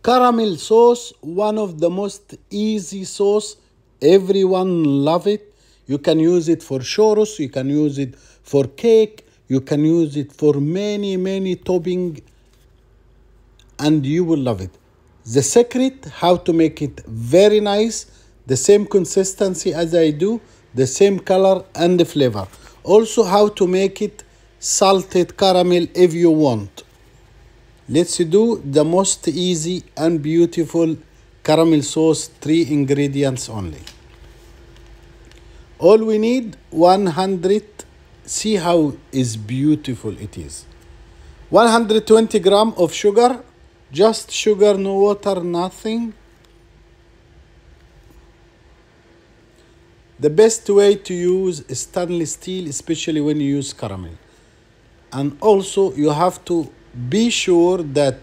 Caramel sauce, one of the most easy sauce. Everyone love it. You can use it for churros, you can use it for cake, you can use it for many topping, and you will love it. The secret, how to make it very nice, the same consistency as I do, the same color and the flavor. Also how to make it salted caramel if you want. Let's do the most easy and beautiful caramel sauce, 3 ingredients only. All we need 100, see how is beautiful it is. 120 gram of sugar, just sugar, no water, nothing. The best way to use stainless steel, especially when you use caramel. And also you have to be sure that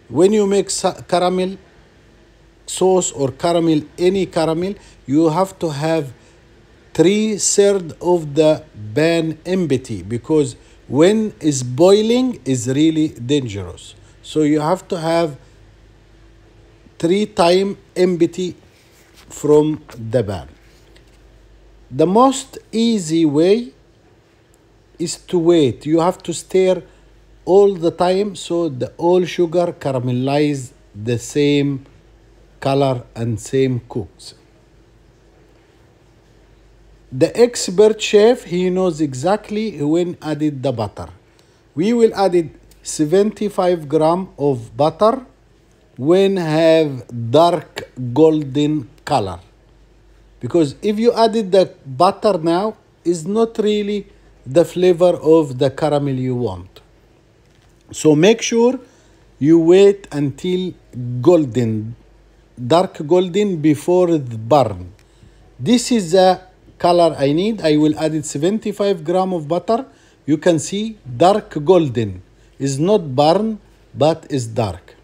when you make caramel sauce or caramel, any caramel, you have to have 3/3 of the pan empty, because when it's boiling is really dangerous. So you have to have 3 times empty from the pan. The most easy way is to wait. You have to stir all the time so the all sugar caramelize the same color and same cooks. The expert chef, he knows exactly when added the butter. We will add 75 gram of butter when have dark golden color. Because if you added the butter now, is not really the flavor of the caramel you want. So make sure you wait until golden, dark golden before the burn. This is the color I need. I will add 75 gram of butter. You can see dark golden is not burn, but is dark.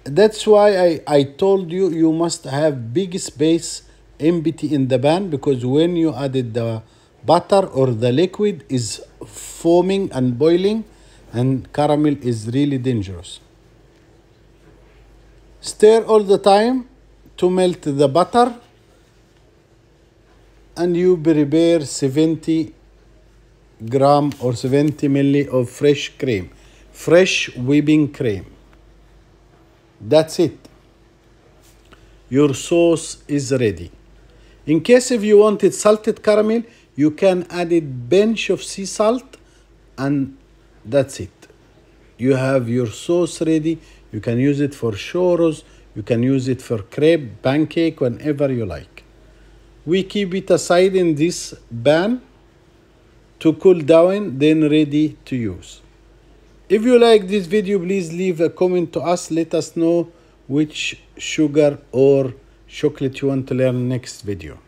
That's why I told you, you must have big space empty in the pan, because when you added the butter or the liquid is foaming and boiling, and caramel is really dangerous. Stir all the time to melt the butter, and you prepare 70 gram or 70 milli of fresh cream, fresh whipping cream. That's it. Your sauce is ready. In case if you wanted salted caramel, you can add a pinch of sea salt, and that's it. You have your sauce ready. You can use it for churros, you can use it for crepe, pancake, whenever you like. We keep it aside in this pan to cool down, then ready to use. If you like this video, please leave a comment to us. Let us know which sugar or chocolate you want to learn next video.